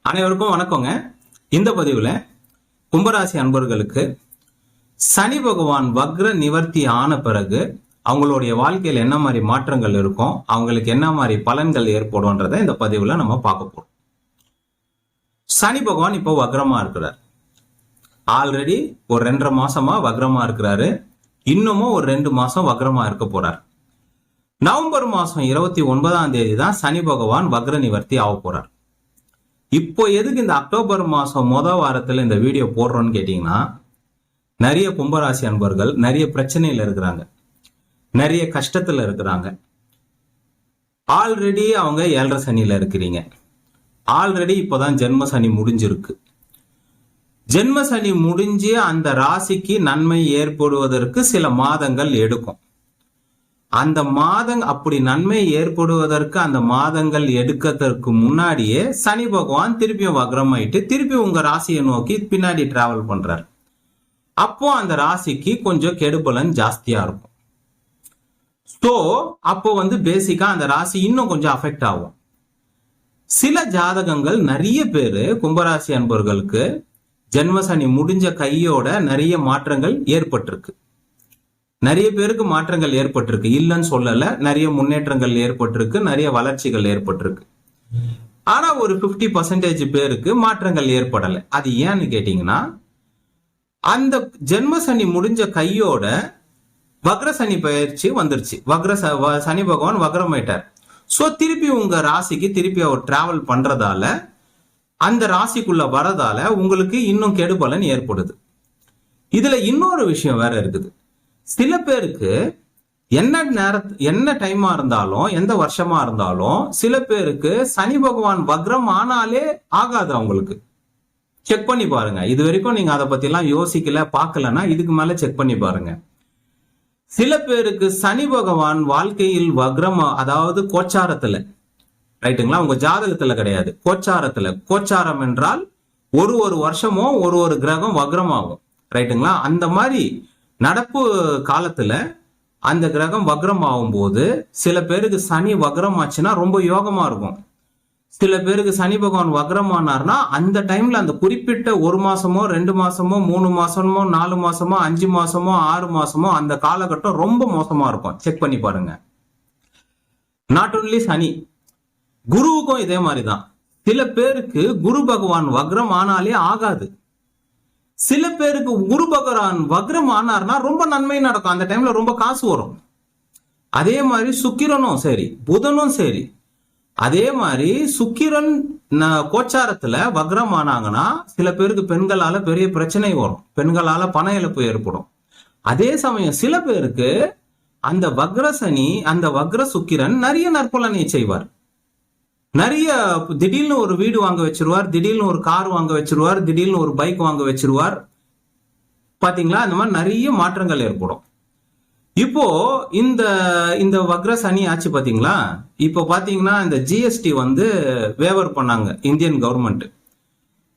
அனைவருக்கும் வணக்கங்க. இந்த பதிவுல கும்பராசி அன்பர்களுக்கு சனி பகவான் வக்ர நிவர்த்தி ஆன பிறகு அவங்களுடைய வாழ்க்கையில் என்ன மாதிரி மாற்றங்கள் இருக்கும், அவங்களுக்கு என்ன மாதிரி பலன்கள் ஏற்படும்ன்றதை இந்த பதிவுல நம்ம பார்க்க போறோம். சனி பகவான் இப்போ வக்ரமா இருக்கிறார். ஆல்ரெடி ஒரு 2.5 மாசமா வக்ரமா இருக்கிறாரு. இன்னமும் ஒரு 2 மாசம் வக்ரமா இருக்க போறார். நவம்பர் மாசம் 29ஆம் தேதி தான் சனி பகவான் வக்ர நிவர்த்தி ஆக போறார். இப்போ எதுக்கு இந்த அக்டோபர் மாசம் வாரத்துல இந்த வீடியோ போடுறோம்னு கேட்டீங்கன்னா, நிறைய கும்பராசி அன்பர்கள் நிறைய பிரச்சனையில இருக்கிறாங்க, நிறைய கஷ்டத்துல இருக்கிறாங்க. ஆல்ரெடி அவங்க 7.5 சனியில இருக்கிறீங்க. ஆல்ரெடி இப்போதான் ஜென்ம சனி முடிஞ்சிருக்கு. ஜென்ம சனி முடிஞ்சு அந்த ராசிக்கு நன்மை ஏற்படுவதற்கு சில மாதங்கள் எடுக்கும். அந்த அப்படி நன்மை ஏற்படுவதற்கு அந்த மாதங்கள் எடுக்கிறதுக்கு முன்னாடியே சனி பகவான் திருப்பியும் வக்ரமாயிட்டு திருப்பி உங்க ராசியை நோக்கி பின்னாடி டிராவல் பண்றாரு. அப்போ அந்த ராசிக்கு கொஞ்சம் கெடுபலன் ஜாஸ்தியா இருக்கும். ஸோ அப்போ பேசிக்கா அந்த ராசி இன்னும் கொஞ்சம் அஃபெக்ட் ஆகும். சில ஜாதகங்கள் நிறைய பேரு கும்பராசி அன்பர்களுக்கு ஜென்ம சனி முடிஞ்ச கையோட நிறைய மாற்றங்கள் ஏற்பட்டிருக்கு. நிறைய பேருக்கு மாற்றங்கள் ஏற்பட்டிருக்கு, இல்லைன்னு சொல்லல. நிறைய முன்னேற்றங்கள் ஏற்பட்டிருக்கு, நிறைய வளர்ச்சிகள் ஏற்பட்டிருக்கு. ஆனா ஒரு 50% பேருக்கு மாற்றங்கள் ஏற்படலை. அது ஏன்னு கேட்டீங்கன்னா, அந்த ஜென்ம சனி முடிஞ்ச கையோட வக்ர சனி பயிற்சி வந்துருச்சு. சனி பகவான் வக்ரமாயிட்டார். சோ திருப்பி உங்க ராசிக்கு திருப்பி அவர் டிராவல் பண்றதால, அந்த ராசிக்குள்ள வரதால உங்களுக்கு இன்னும் கெடுபலன் ஏற்படுது. இதுல இன்னொரு விஷயம் வேற இருக்குது. சில பேருக்கு என்ன டைமா இருந்தாலும், எந்த வருஷமா இருந்தாலும், சில பேருக்கு சனி பகவான் வக்ரம் ஆனாலே ஆகாது. அவங்களுக்கு செக் பண்ணி பாருங்க. இது வரைக்கும் நீங்க அதை பத்தி எல்லாம் யோசிக்கல, பார்க்கலன்னா இதுக்கு மேல செக் பண்ணி பாருங்க. சில பேருக்கு சனி பகவான் வாழ்க்கையில் வக்ரம், அதாவது கோச்சாரத்துல, ரைட்டுங்களா, உங்க ஜாதகத்துல கிடையாது, கோச்சாரத்துல. கோச்சாரம் என்றால் ஒரு வருஷமோ ஒரு கிரகம் வக்ரம் ஆகும், ரைட்டுங்களா. அந்த மாதிரி நடப்பு காலத்துல அந்த கிரகம் வக்ரம் ஆகும் போது சில பேருக்கு சனி வக்ரம் ஆச்சுன்னா ரொம்ப யோகமா இருக்கும். சில பேருக்கு சனி பகவான் வக்ரம் ஆனார்னா அந்த டைம்ல அந்த குறிப்பிட்ட 1 மாசமோ 2 மாசமோ 3 மாசமோ 4 மாசமோ 5 மாசமோ 6 மாசமோ அந்த காலகட்டம் ரொம்ப மோசமா இருக்கும். செக் பண்ணி பாருங்க. நாட் ஒன்லி சனி, குருவுக்கும் இதே மாதிரிதான். சில பேருக்கு குரு பகவான் வக்ரம் ஆனாலே ஆகாது. சில பேருக்கு குரு பகவான் வக்ரம் ஆனார்னா ரொம்ப நன்மை நடக்கும். அந்த டைம்ல ரொம்ப காசு வரும். அதே மாதிரி சுக்கிரனும் சரி, புதனும் சரி. அதே மாதிரி சுக்கிரன் கோச்சாரத்துல வக்ரம் ஆனாங்கன்னா சில பேருக்கு பெண்களால பெரிய பிரச்சனை வரும், பெண்களால பண இழப்பு ஏற்படும். அதே சமயம் சில பேருக்கு அந்த வக்ர சனி, அந்த வக்ர சுக்கிரன் நிறைய நற்பலனை செய்வார். நிறைய திடீர்னு ஒரு வீடு வாங்க வச்சிருவார், திடீர்னு ஒரு கார் வாங்க வச்சிருவார், திடீர்னு ஒரு பைக் வாங்க வச்சிருவார். பாத்தீங்களா, இந்த மாதிரி நிறைய மாற்றங்கள் ஏற்படும். இப்போ இந்த வக்ர சனி ஆச்சு பாத்தீங்களா. இப்போ பாத்தீங்கன்னா இந்த ஜிஎஸ்டி வேவர் பண்ணாங்க இந்தியன் கவர்மெண்ட்.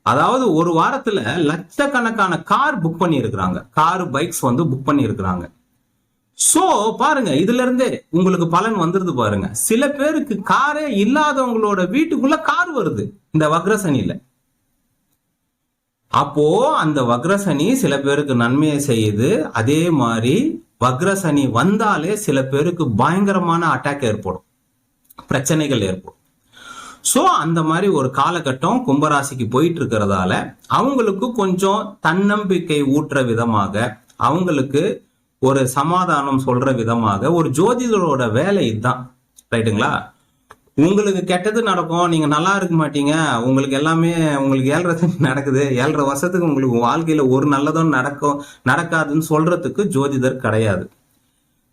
அதாவது ஒரு வாரத்துல லட்சக்கணக்கான கார் புக் பண்ணி இருக்கிறாங்க, கார் பைக்ஸ் புக் பண்ணி இருக்கிறாங்க. சோ பாருங்க, இதுல இருந்தே உங்களுக்கு பலன் வந்துருது பாருங்க. சில பேருக்கு காரே இல்லாதவங்களோட வீட்டுக்குள்ள கார் வருது இந்த வக்ரசனில. அப்போ அந்த வக்ரசனி சில பேருக்கு நன்மையை செய்யுது. அதே மாதிரி வக்ரசனி வந்தாலே சில பேருக்கு பயங்கரமான அட்டாக் ஏற்படும், பிரச்சனைகள் ஏற்படும். சோ அந்த மாதிரி ஒரு காலகட்டம் கும்பராசிக்கு போயிட்டு இருக்கிறதால அவங்களுக்கு கொஞ்சம் தன்னம்பிக்கை ஊற்ற விதமாக, அவங்களுக்கு ஒரு சமாதானம் சொல்ற விதமாக ஒரு ஜோதிடரோட வேலை இதுதான், ரைட்டுங்களா. உங்களுக்கு கெட்டது நடக்கும், நீங்க நல்லா இருக்க மாட்டீங்க, உங்களுக்கு எல்லாமே உங்களுக்கு 7.5 நடக்குது, 7.5 வருஷத்துக்கு உங்களுக்கு வாழ்க்கையில ஒரு நல்லதும் நடக்காதுன்னு சொல்றதுக்கு ஜோதிடர் கிடையாது.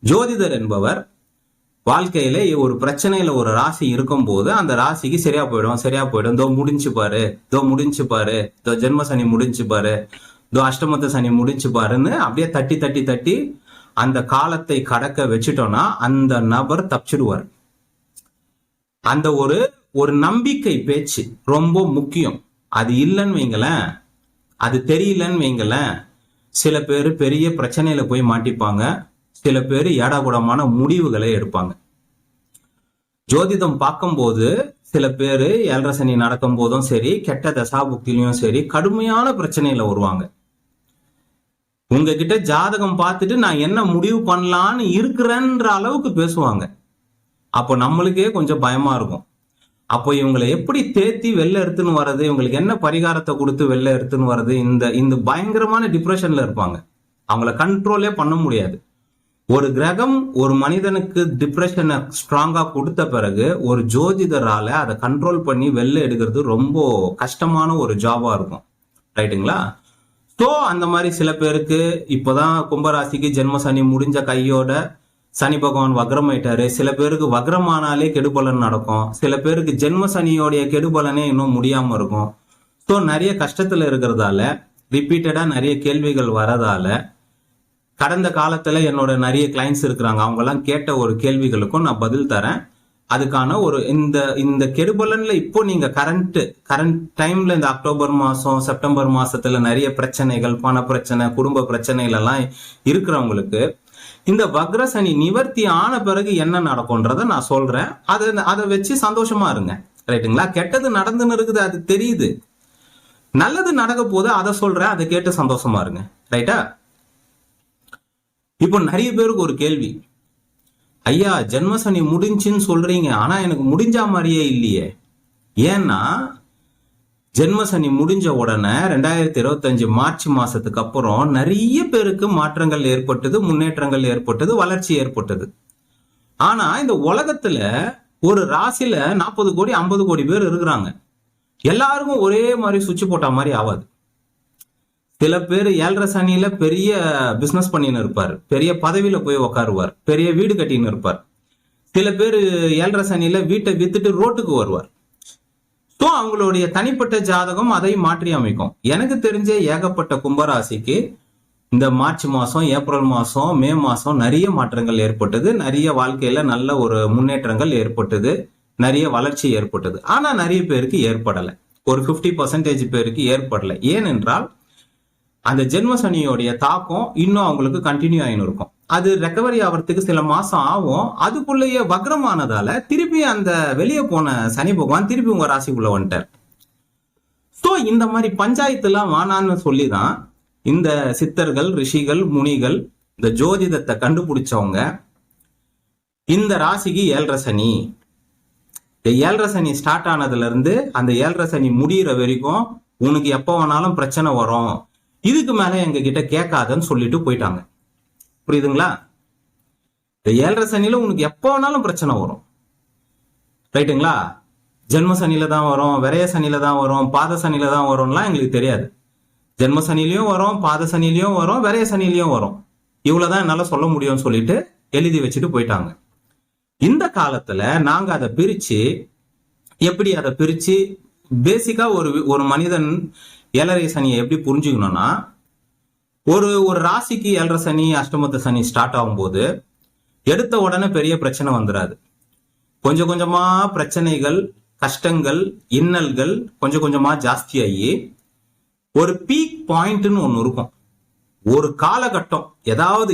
ஜோதிடர் என்பவர் வாழ்க்கையில ஒரு பிரச்சனையில ஒரு ராசி இருக்கும் போது அந்த ராசிக்கு சரியா போயிடும், இதோ முடிஞ்சு பாரு, இதோ ஜென்ம சனி முடிஞ்சு பாரு, அஷ்டமத்த சனி முடிஞ்சு பாருன்னு அப்படியே தட்டி அந்த காலத்தை கடக்க வச்சுட்டோம்னா அந்த நபர் தப்பிச்சிடுவார். அந்த ஒரு நம்பிக்கை பேச்சு ரொம்ப முக்கியம். அது இல்லைன்னு வைங்களேன், அது தெரியலன்னு வைங்களேன், சில பேர் பெரிய பிரச்சனையில போய் மாட்டிப்பாங்க, சில பேர் ஏடாகுடமான முடிவுகளை எடுப்பாங்க. ஜோதிடம் பார்க்கும்போது சில பேர் ஏழரை சனி நடக்கும் போதும் சரி, கெட்ட தசாபுக்திலையும் சரி, கடுமையான பிரச்சனையில வருவாங்க. உங்ககிட்ட ஜாதகம் பார்த்துட்டு நான் என்ன முடிவு பண்ணலான்னு இருக்கிறேன்ற அளவுக்கு பேசுவாங்க. அப்போ நம்மளுக்கே கொஞ்சம் பயமா இருக்கும். அப்போ இவங்களை எப்படி தேத்தி வெளில எடுத்துன்னு வர்றது, இவங்களுக்கு என்ன பரிகாரத்தை கொடுத்து வெளில எடுத்துன்னு வர்றது, இந்த பயங்கரமான டிப்ரெஷன்ல இருப்பாங்க. அவங்கள கண்ட்ரோலே பண்ண முடியாது. ஒரு கிரகம் ஒரு மனிதனுக்கு டிப்ரெஷனை ஸ்ட்ராங்கா கொடுத்த பிறகு ஒரு ஜோதிடரால அதை கண்ட்ரோல் பண்ணி வெளில எடுக்கிறது ரொம்ப கஷ்டமான ஒரு ஜாபா இருக்கும். ரைட்டுங்களா? ஸோ அந்த மாதிரி சில பேருக்கு இப்போதான் கும்பராசிக்கு ஜென்ம சனி முடிஞ்ச கையோட சனி பகவான் வக்ரமாயிட்டாரு. சில பேருக்கு வக்ரமானாலே கெடுபலன் நடக்கும். சில பேருக்கு ஜென்ம சனியோடைய கெடுபலனே இன்னும் முடியாம இருக்கும். ஸோ நிறைய கஷ்டத்துல இருக்கிறதால, ரிப்பீட்டடா நிறைய கேள்விகள் வரதால, கடந்த காலத்துல என்னோட நிறைய கிளைண்ட்ஸ் இருக்கிறாங்க. அவங்க எல்லாம் கேட்ட ஒரு கேள்விகளுக்கும் நான் பதில் தரேன். அதுக்கான ஒரு இந்த கெடுபலன்ல இப்போ நீங்க கரண்ட் டைம்ல இந்த அக்டோபர் மாசம் செப்டம்பர் மாசத்துல நிறைய பிரச்சனைகள், பண பிரச்சனை, குடும்ப பிரச்சனைகள் எல்லாம் இருக்கிறவங்களுக்கு இந்த வக்ரசனி நிவர்த்தி ஆன பிறகு என்ன நடக்கும்ன்றத நான் சொல்றேன். அதை வச்சு சந்தோஷமா இருங்க. ரைட்டுங்களா? கெட்டது நடந்துன்னு இருக்குது, அது தெரியுது. நல்லது நடக்க போது அதை சொல்றேன், அதை கேட்டு சந்தோஷமா இருங்க. ரைட்டா? இப்போ நிறைய பேருக்கு ஒரு கேள்வி, ஐயா ஜென்மசனி முடிஞ்சுன்னு சொல்றீங்க, ஆனா எனக்கு முடிஞ்ச மாதிரியே இல்லையே. ஏன்னா ஜென்மசனி முடிஞ்ச உடனே 2025 மார்ச் மாசத்துக்கு அப்புறம் நிறைய பேருக்கு மாற்றங்கள் ஏற்பட்டது, முன்னேற்றங்கள் ஏற்பட்டது, வளர்ச்சி ஏற்பட்டது. ஆனா இந்த உலகத்துல ஒரு ராசியில 40 கோடி 50 கோடி பேர் இருக்கிறாங்க. எல்லாருக்கும் ஒரே மாதிரி சுவிட்ச் போட்ட மாதிரி ஆகாது. சில பேர் ஏழரை சனியில பெரிய பிசினஸ் பண்ணின்னு இருப்பார், பெரிய பதவியில போய் உக்காருவார், பெரிய வீடு கட்டின்னு இருப்பார். சில பேர் ஏழரை சனியில வீட்டை வித்துட்டு ரோட்டுக்கு வருவார். ஸோ அவங்களுடைய தனிப்பட்ட ஜாதகம் அதை மாற்றி அமைக்கும். எனக்கு தெரிஞ்ச ஏகப்பட்ட கும்பராசிக்கு இந்த மார்ச் மாசம், ஏப்ரல் மாசம், மே மாசம் நிறைய மாற்றங்கள் ஏற்பட்டது, நிறைய வாழ்க்கையில நல்ல ஒரு முன்னேற்றங்கள் ஏற்பட்டது, நிறைய வளர்ச்சி ஏற்பட்டது. ஆனா நிறைய பேருக்கு ஏற்படலை. ஒரு 50% பேருக்கு ஏற்படலை. ஏனென்றால் அந்த ஜென்ம சனியோடைய தாக்கம் இன்னும் அவங்களுக்கு கண்டினியூ ஆயின்னு இருக்கும். அது ரெக்கவரி ஆகிறதுக்கு சில மாசம் ஆகும். அதுக்குள்ளேயே வக்ரமானதால திருப்பி அந்த வெளியே போன சனி பகவான் திருப்பி உங்க ராசிக்குள்ள வந்துட்டார். ஸோ இந்த மாதிரி பஞ்சாயத்து எல்லாம் வானான்னு சொல்லிதான் இந்த சித்தர்கள், ரிஷிகள், முனிகள், இந்த ஜோதிடத்தை கண்டுபிடிச்சவங்க இந்த ராசிக்கு ஏழரை சனி, ஏழரை சனி ஸ்டார்ட் ஆனதுல இருந்து அந்த ஏழரை சனி முடிகிற வரைக்கும் உனக்கு எப்போ வேணாலும் பிரச்சனை வரும், இதுக்கு மேல எங்க கிட்ட கேட்காதன்னு சொல்லிட்டு போயிட்டாங்க. புரியுதுங்களா? இந்த ஏழரை சனியில உனக்கு எப்போ வேணாலும் பிரச்சனை வரும். ரைட்டுங்களா? ஜென்ம சனியில தான் வரும், விரைய சனியில தான் வரும், பாத சனியில தான் வரும்லாம் எங்களுக்கு தெரியாது. ஜென்ம சனிலையும் வரும், பாத சனிலையும் வரும், விரைய சனிலையும் வரும். இவ்வளவுதான் என்னால சொல்ல முடியும்னு சொல்லிட்டு எழுதி வச்சுட்டு போயிட்டாங்க. இந்த காலத்துல நாங்க அதை பிரிச்சு, எப்படி அதை பிரிச்சு பேசிக்கா ஒரு மனிதன் ஏழரை சனியை எப்படி புரிஞ்சுக்கணும்னா, ஒரு ராசிக்கு ஏழரை சனி, அஷ்டமத்த சனி ஸ்டார்ட் ஆகும்போது எடுத்த உடனே பெரிய பிரச்சனை வந்துடாது. கொஞ்சம் கொஞ்சமா பிரச்சனைகள், கஷ்டங்கள், இன்னல்கள் கொஞ்சம் கொஞ்சமா ஜாஸ்தியாகி ஒரு பீக் பாயிண்ட்னு ஒண்ணு இருக்கும். ஒரு காலகட்டம், ஏதாவது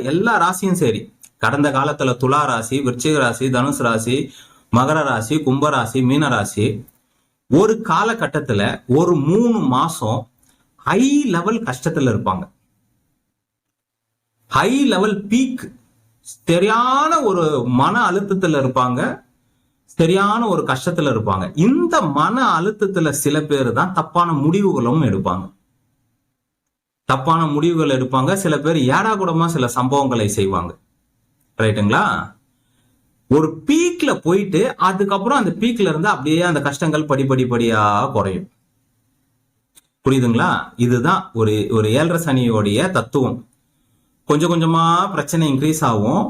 எல்லா ராசியும் சரி, கடந்த காலத்துல துலா ராசி, விருச்சிக ராசி, தனுசு ராசி, மகர ராசி, கும்பராசி, மீன ராசி, ஒரு காலகட்டத்துல ஒரு 3 மாசம் ஹை லெவல் கஷ்டத்துல இருப்பாங்க. ஹை லெவல் பீக், சரியான ஒரு மன அழுத்தத்துல இருப்பாங்க, சரியான ஒரு கஷ்டத்துல இருப்பாங்க. இந்த மன அழுத்தத்துல சில பேர் தான் தப்பான முடிவுகளும் எடுப்பாங்க. தப்பான முடிவுகள் எடுப்பாங்க. சில பேர் ஏடா கூடமா சில சம்பவங்களை செய்வாங்க. ரைட்டுங்களா? ஒரு பீக்ல போயிட்டு அதுக்கப்புறம் அந்த பீக்ல இருந்து அப்படியே அந்த கஷ்டங்கள் படிப்படியா குறையும். புரியுதுங்களா? இதுதான் ஒரு ஏழரை சனியோடைய தத்துவம். கொஞ்சம் கொஞ்சமா பிரச்சனை இன்க்ரீஸ் ஆகும்,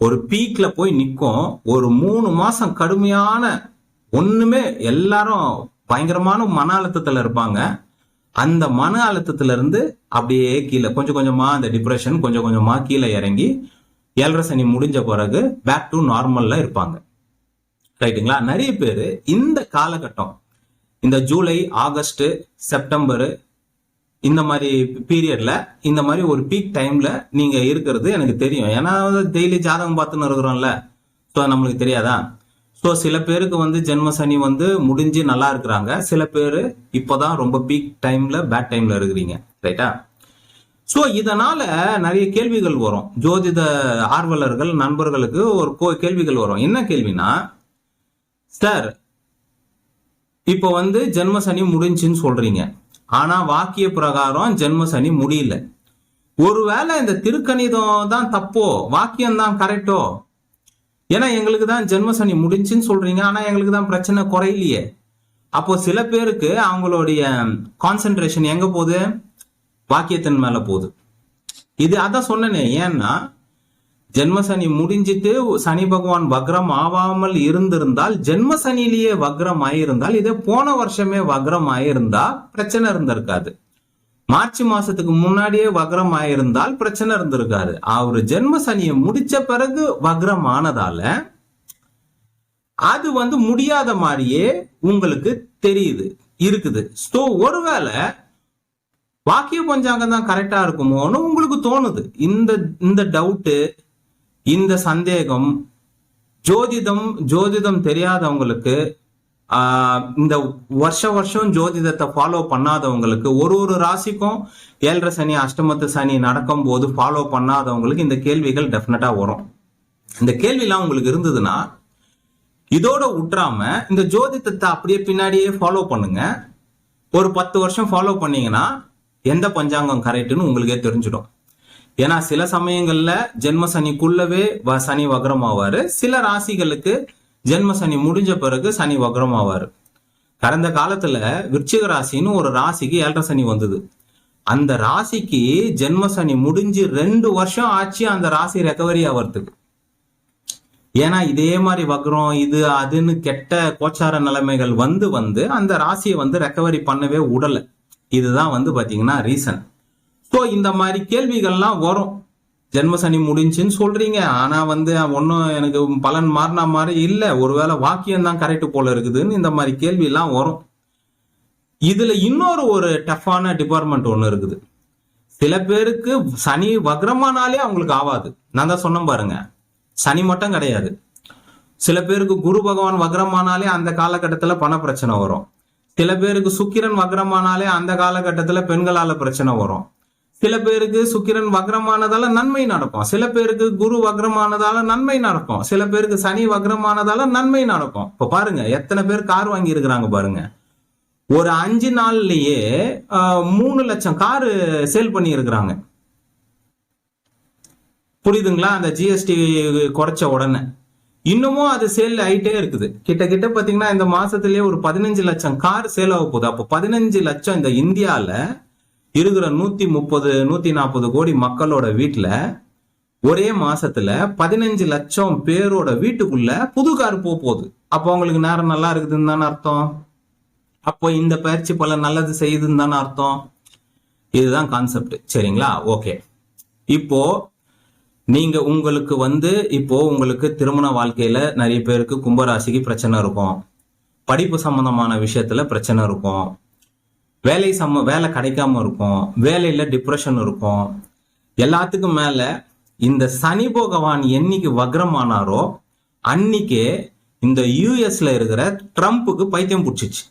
ஒரு பீக்ல போய் நிற்கும். ஒரு 3 மாசம் கடுமையான ஒண்ணுமே, எல்லாரும் பயங்கரமான மன அழுத்தத்துல இருப்பாங்க. அந்த மன அழுத்தத்துல இருந்து அப்படியே கீழே கொஞ்சம் கொஞ்சமா அந்த டிப்ரெஷன் கொஞ்சம் கொஞ்சமா கீழே இறங்கி ஏழரை சனி முடிஞ்ச பிறகு பேக் டு நார்மல்ல இருப்பாங்க. ரைட்டுங்களா? நிறைய பேர் இந்த காலகட்டம், இந்த ஜூலை, ஆகஸ்ட், செப்டம்பர், இந்த மாதிரி பீரியட்ல, இந்த மாதிரி ஒரு பீக் டைம்ல நீங்க இருக்கிறது எனக்கு தெரியும். ஏன்னா டெய்லி ஜாதகம் பார்த்துன்னு இருக்கிறோம்ல, ஸோ நம்மளுக்கு தெரியாதா? ஸோ சில பேருக்கு வந்து ஜென்ம சனி வந்து முடிஞ்சு நல்லா இருக்கிறாங்க, சில பேர் இப்போதான் ரொம்ப பீக் டைம்ல பேட் டைம்ல இருக்கிறீங்க, ரைட்டா? ஸோ இதனால நிறைய கேள்விகள் வரும். ஜோதிட ஆர்வலர்கள் நண்பர்களுக்கு ஒரு கேள்விகள் வரும். என்ன கேள்வினா, சார் இப்போ வந்து ஜென்ம சனி முடிஞ்சுன்னு சொல்றீங்க, ஆனா வாக்கிய பிரகாரம் ஜென்ம சனி முடியல. ஒருவேளை இந்த திருக்கணிதம் தான் தப்போ, வாக்கியம் தான் கரெக்டோ? ஏன்னா எங்களுக்கு தான் ஜென்ம சனி முடிஞ்சுன்னு சொல்றீங்க, ஆனா எங்களுக்கு தான் பிரச்சனை குறையிலையே. அப்போ சில பேருக்கு அவங்களுடைய கான்சென்ட்ரேஷன் எங்க போகுது? வாக்கியத்தின் மேல போகுது. இது அதான் சொன்னனே. ஏன்னா ஜென்ம சனி முடிஞ்சிட்டு சனி பகவான் வக்ரம் ஆவாமல் இருந்திருந்தால், ஜென்ம சனிலேயே வக்ரம் ஆயிருந்தால், இதே போன வருஷமே வக்ரம் ஆயிருந்தா பிரச்சனை இருந்திருக்காது. மார்ச் மாசத்துக்கு முன்னாடியே வக்ரம் ஆயிருந்தால் பிரச்சனை இருந்திருக்காது. அவரு ஜென்ம சனியை முடிச்ச பிறகு வக்ரம் ஆனதால அது வந்து முடியாத மாதிரியே உங்களுக்கு தெரியுது இருக்குது. ஸோ ஒருவேளை வாக்கிய பஞ்சாங்கம் தான் கரெக்டா இருக்குமோன்னு உங்களுக்கு தோணுது. இந்த டவுட்டு, இந்த சந்தேகம் ஜோதிடம் தெரியாதவங்களுக்கு, இந்த வருஷம் ஜோதிடத்தை ஃபாலோ பண்ணாதவங்களுக்கு, ஒரு ராசிக்கும் 7.5 சனி அஷ்டமத்து சனி நடக்கும் போது ஃபாலோ பண்ணாதவங்களுக்கு இந்த கேள்விகள் டெஃபினட்டா வரும். இந்த கேள்விலாம் உங்களுக்கு இருந்ததுன்னா இதோட விட்டுறாம இந்த ஜோதிடத்தை அப்படியே பின்னாடியே ஃபாலோ பண்ணுங்க. ஒரு 10 வருஷம் ஃபாலோ பண்ணீங்கன்னா எந்த பஞ்சாங்கம் கரெக்ட்னு உங்களுக்கே தெரிஞ்சிடும். ஏன்னா சில சமயங்கள்ல ஜென்ம சனிக்குள்ளவே சனி வக்ரம் ஆவாரு, சில ராசிகளுக்கு ஜென்ம சனி முடிஞ்ச பிறகு சனி வக்ரம் ஆவாரு. கடந்த காலத்துல விருச்சிக ராசின்னு ஒரு ராசிக்கு 7.5 சனி வந்தது. அந்த ராசிக்கு ஜென்ம சனி முடிஞ்சு 2 வருஷம் ஆச்சு அந்த ராசி ரெக்கவரி ஆகிறதுக்கு. ஏன்னா இதே மாதிரி வக்ரம் இது அதுன்னு கெட்ட கோச்சார நிலைமைகள் வந்து அந்த ராசியை வந்து ரெக்கவரி பண்ணவே விடல. இதுதான் வந்து பாத்தீங்கன்னா ரீசன். ஸோ இந்த மாதிரி கேள்விகள்லாம் வரும். ஜென்ம சனி முடிஞ்சுன்னு சொல்றீங்க, ஆனா வந்து ஒன்னும் எனக்கு பலன் மாறின மாதிரி இல்லை, ஒருவேளை வாக்கியம் தான் கரெக்ட் போல இருக்குதுன்னு இந்த மாதிரி கேள்வி எல்லாம் வரும். இதுல ஒரு டஃப்பான டிபார்ட்மெண்ட் ஒண்ணு இருக்குது. சில பேருக்கு சனி வக்ரமானாலே அவங்களுக்கு ஆவாது. நான் தான் சொன்னேன் பாருங்க, சனி மட்டும் கிடையாது. சில பேருக்கு குரு பகவான் வக்ரமானாலே அந்த காலகட்டத்துல பண பிரச்சனை வரும். சில பேருக்கு சுக்கிரன் வக்ரமானாலே அந்த காலகட்டத்துல பெண்களால பிரச்சனை வரும். சில பேருக்கு சுக்கிரன் வக்ரமானதால நன்மை நடக்கும், சில பேருக்கு குரு வக்ரமானதால நன்மை நடக்கும், சில பேருக்கு சனி வக்ரமானதால நன்மை நடக்கும். இப்ப பாருங்க எத்தனை பேர் கார் வாங்கி இருக்கிறாங்க பாருங்க. ஒரு 5 நாள்லயே 3 லட்சம் காரு சேல் பண்ணி இருக்கிறாங்க. புரியுதுங்களா? அந்த ஜிஎஸ்டி குறைச்ச உடனே இன்னமும் அது சேல் ஆயிட்டே இருக்குது. கிட்ட பாத்தீங்கன்னா இந்த மாசத்திலேயே ஒரு 15 லட்சம் கார் சேல் ஆக போகுது. அப்போ 15 லட்சம் இந்த இந்தியால இருக்கிற 130-140 கோடி மக்களோட வீட்டுல ஒரே மாசத்துல 15 லட்சம் பேரோட வீட்டுக்குள்ள புது கார் போகுது. அப்போ அவங்களுக்கு நேரம் நல்லா இருக்குதுன்னு தானே அர்த்தம். அப்போ இந்த பயிற்சி பல நல்லது செய்யுதுன்னு தானே அர்த்தம். இதுதான் கான்செப்ட். சரிங்களா? ஓகே. இப்போ நீங்க உங்களுக்கு திருமண வாழ்க்கையில நிறைய பேருக்கு கும்பராசிக்கு பிரச்சனை இருக்கும், படிப்பு சம்பந்தமான விஷயத்துல பிரச்சனை இருக்கும், வேலை கிடைக்காம இருக்கும், வேலையில டிப்ரெஷன் இருக்கும். எல்லாத்துக்கும் மேல இந்த சனி பகவான் என்னைக்கு வக்ரமானாரோ அன்னைக்கே இந்த யூஎஸ்ல இருக்கிற ட்ரம்ப்புக்கு பைத்தியம் பிடிச்சிச்சு.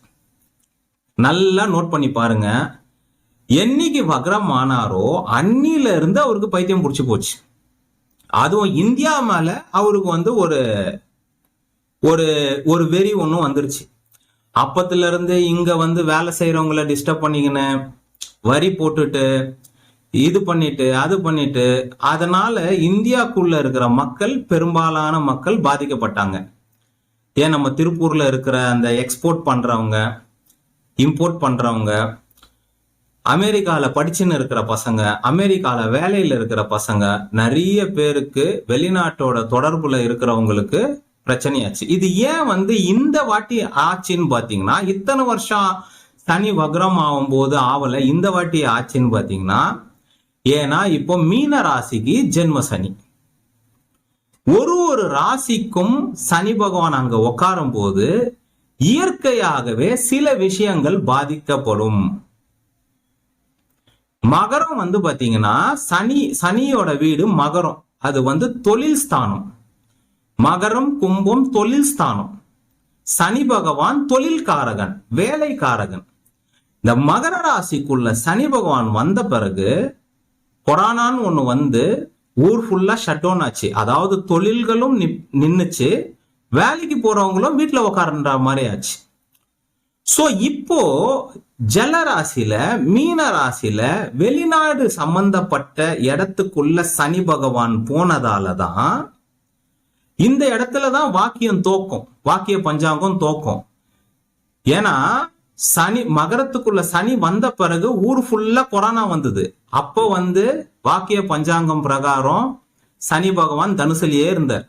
நல்லா நோட் பண்ணி பாருங்க. என்னைக்கு வக்ரம் ஆனாரோ அன்னில இருந்து அவருக்கு பைத்தியம் பிடிச்சி போச்சு. அதுவும் இந்தியா மேல அவருக்கு வந்து ஒரு வெறி ஒன்றும் வந்துருச்சு. அப்பத்துல இருந்து இங்க வந்து வேலை செய்யறவங்களை டிஸ்டர்ப் பண்ணிக்கின்னு வரி போட்டுட்டு இது பண்ணிட்டு அது பண்ணிட்டு, அதனால இந்தியாக்குள்ள இருக்கிற மக்கள், பெரும்பாலான மக்கள் பாதிக்கப்பட்டாங்க. ஏன் நம்ம திருப்பூர்ல இருக்கிற அந்த எக்ஸ்போர்ட் பண்றவங்க, இம்போர்ட் பண்றவங்க, அமெரிக்கால படிச்சுன்னு இருக்கிற பசங்க, அமெரிக்கால வேலையில இருக்கிற பசங்க, நிறைய பேருக்கு வெளிநாட்டோட தொடர்புல இருக்கிறவங்களுக்கு பிரச்சனையாச்சு. இது ஏன் வந்து இந்த வாட்டி ஆச்சுன்னு பாத்தீங்கன்னா, இத்தனை வருஷம் சனி வக்ரம் ஆகும் போது ஆவல, இந்த வாட்டி ஆச்சுன்னு பாத்தீங்கன்னா, ஏன்னா இப்போ மீன ராசிக்கு ஜென்ம சனி. ஒரு ராசிக்கும் சனி பகவான் அங்க உட்காரும் போது இயற்கையாகவே சில விஷயங்கள் பாதிக்கப்படும். மகரம் வந்து பாத்தீங்கன்னா சனியோட வீடு மகரம், அது வந்து தொழில் ஸ்தானம். மகரம் கும்பம் தொழில் ஸ்தானம். சனி பகவான் தொழில்காரகன், வேலைக்காரகன். இந்த மகர ராசிக்குள்ள சனி பகவான் வந்த பிறகு கொரோனான்னு ஒண்ணு வந்து ஊர் ஃபுல்லா ஷட் டவுன் ஆச்சு. அதாவது தொழில்களும் நின்னுச்சு, வேலைக்கு போறவங்களும் வீட்டுல உட்காருன்ற மாதிரி ஆச்சு. சோ இப்போ ஜல ராசியில, மீன ராசியில வெளிநாடு சம்பந்தப்பட்ட இடத்துக்குள்ள சனி பகவான் போனதாலதான் இந்த இடத்துலதான் வாக்கியம் தோக்கும், வாக்கிய பஞ்சாங்கம் தோக்கும். ஏன்னா சனி மகரத்துக்குள்ள சனி வந்த பிறகு ஊர் ஃபுல்லா கொரோனா வந்தது. அப்போ வந்து வாக்கிய பஞ்சாங்கம் பிரகாரம் சனி பகவான் தனுசுலயே இருந்தார்.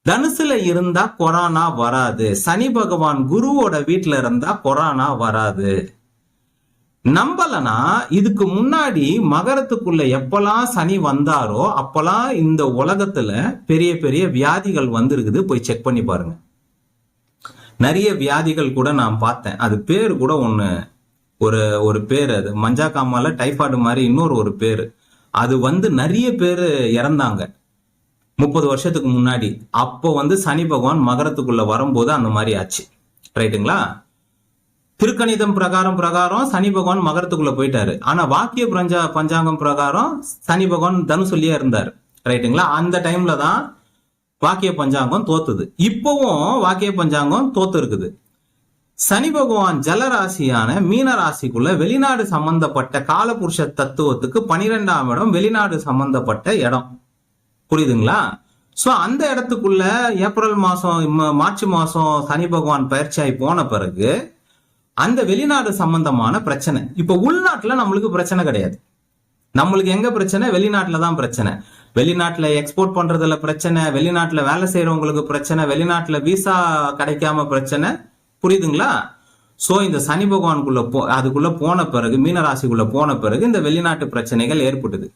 தனுசுல இருந்தா கொரோனா வராது. சனி பகவான் குருவோட வீட்டுல இருந்தா கொரோனா வராது. நம்பலனா இதுக்கு முன்னாடி மகரத்துக்குள்ள எப்பெல்லாம் சனி வந்தாரோ அப்பெல்லாம் இந்த உலகத்துல பெரிய பெரிய வியாதிகள் வந்திருக்குது. போய் செக் பண்ணி பாருங்க. நிறைய வியாதிகள் கூட நான் பார்த்தேன். அது பேரு கூட ஒண்ணு, ஒரு பேர், அது மஞ்சா காமால டைபாய்டு மாதிரி இன்னொரு ஒரு பேரு. அது வந்து நிறைய பேர் இறந்தாங்க 30 வருஷத்துக்கு முன்னாடி. அப்போ வந்து சனி பகவான் மகரத்துக்குள்ள வரும்போது அந்த மாதிரி ஆச்சு. ரைட்டுங்களா? திருக்கணிதம் பிரகாரம் சனி பகவான் மகரத்துக்குள்ள போயிட்டாரு. ஆனா வாக்கிய பஞ்சாங்கம் பிரகாரம் சனி பகவான் தனுசுலயே இருந்தார். ரைட்டுங்களா? அந்த டைம்ல தான் வாக்கிய பஞ்சாங்கம் தோத்துது. இப்பவும் வாக்கிய பஞ்சாங்கம் தோத்து இருக்குது. சனி பகவான் ஜலராசியான மீன ராசிக்குள்ள வெளிநாடு சம்பந்தப்பட்ட காலபுருஷ தத்துவத்துக்கு 12ஆம் இடம் வெளிநாடு சம்பந்தப்பட்ட இடம். புரியுதுங்களா? சோ அந்த இடத்துக்குள்ள ஏப்ரல் மாசம் மார்ச் மாசம் சனி பகவான் பயிற்சியாகி போன பிறகு அந்த வெளிநாடு சம்பந்தமான பிரச்சனை. இப்ப உள்நாட்டுல நம்மளுக்கு பிரச்சனை கிடையாது. நம்மளுக்கு எங்க பிரச்சனை? வெளிநாட்டுல தான் பிரச்சனை. வெளிநாட்டுல எக்ஸ்போர்ட் பண்றதுல பிரச்சனை, வெளிநாட்டுல வேலை செய்யறவங்களுக்கு பிரச்சனை, வெளிநாட்டுல விசா கிடைக்காம பிரச்சனை. புரியுதுங்களா? சோ இந்த சனி பகவானுக்குள்ள அதுக்குள்ள போன பிறகு, மீனராசிக்குள்ள போன பிறகு இந்த வெளிநாட்டு பிரச்சனைகள் ஏற்பட்டது.